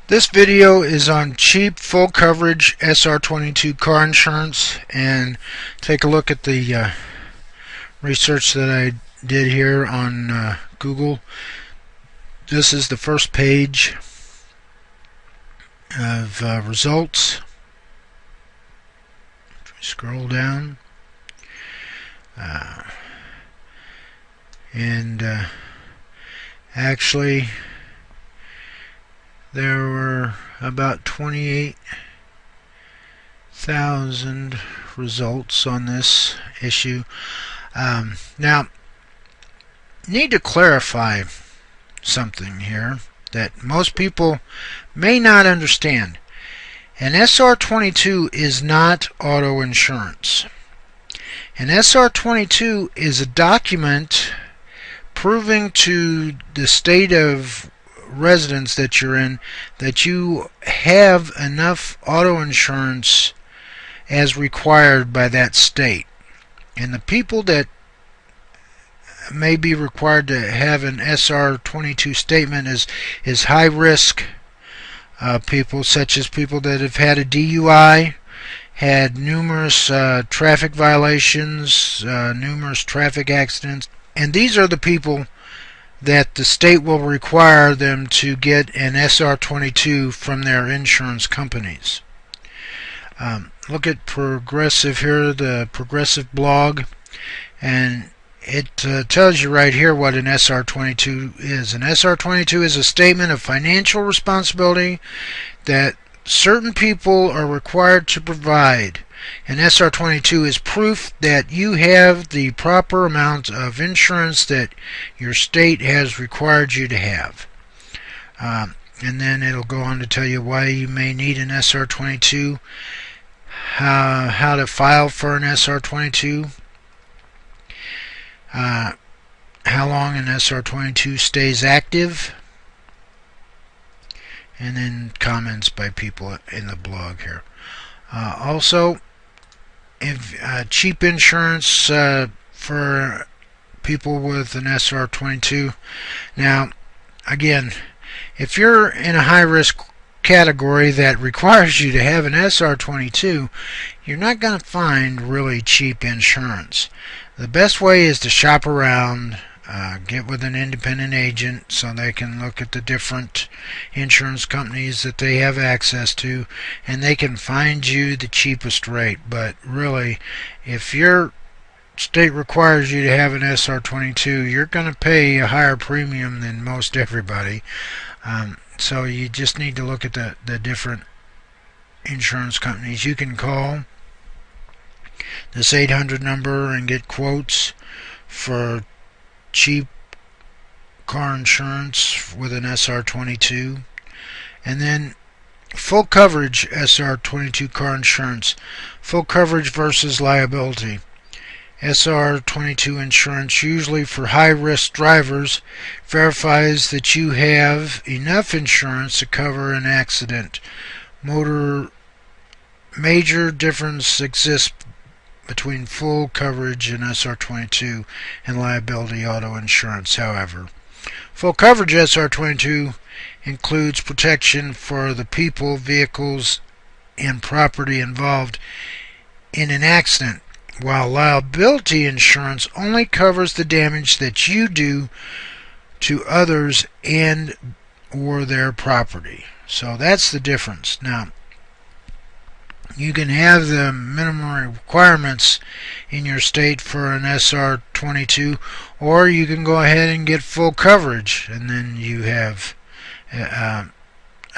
This video is on cheap full coverage SR22 car insurance, and take a look at the research that I did here on Google. This is the first page of results. Scroll down and actually there were about 28,000 results on this issue. Now, need to clarify something here that most people may not understand. An SR22 is not auto insurance. An SR22 is a document proving to the state of residence that you're in that you have enough auto insurance as required by that state. And the people that may be required to have an SR22 statement is high risk people, such as people that have had a DUI, had numerous traffic violations, numerous traffic accidents, and these are the people that the state will require them to get an SR22 from their insurance companies. Look at Progressive here, the Progressive blog, and it tells you right here what an SR22 is. An SR22 is a statement of financial responsibility that certain people are required to provide. An SR22 is proof that you have the proper amount of insurance that your state has required you to have. And then it'll go on to tell you why you may need an SR22, how to file for an SR22, how long an SR22 stays active, and then comments by people in the blog here. Also, if cheap insurance for people with an SR22. Now, again, if you're in a high-risk category that requires you to have an SR22, you're not going to find really cheap insurance. The best way is to shop around, get with an independent agent so they can look at the different insurance companies that they have access to, and they can find you the cheapest rate. But really, if your state requires you to have an SR22, you're going to pay a higher premium than most everybody. So you just need to look at the different insurance companies. You can call this 800 number and get quotes for cheap car insurance with an SR22. And then full coverage SR22 car insurance, full coverage versus liability. SR22 insurance, usually for high-risk drivers, verifies that you have enough insurance to cover an accident. Major difference exists between full coverage and SR22 and liability auto insurance. However, full coverage SR22 includes protection for the people, vehicles, and property involved in an accident, while liability insurance only covers the damage that you do to others and or their property. So that's the difference. Now, you can have the minimum requirements in your state for an SR22, or you can go ahead and get full coverage, and then you have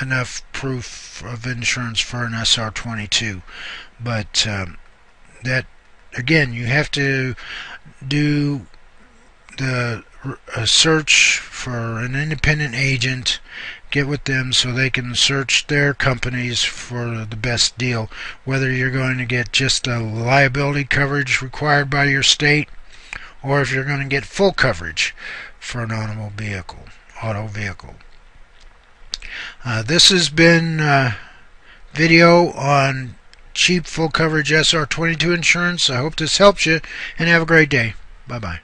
enough proof of insurance for an SR22. But that, again, you have to do the search for an independent agent, get with them so they can search their companies for the best deal, whether you're going to get just a liability coverage required by your state, or if you're going to get full coverage for an auto vehicle. This has been a video on cheap full coverage SR22 insurance. I hope this helps you, and have a great day. Bye-bye.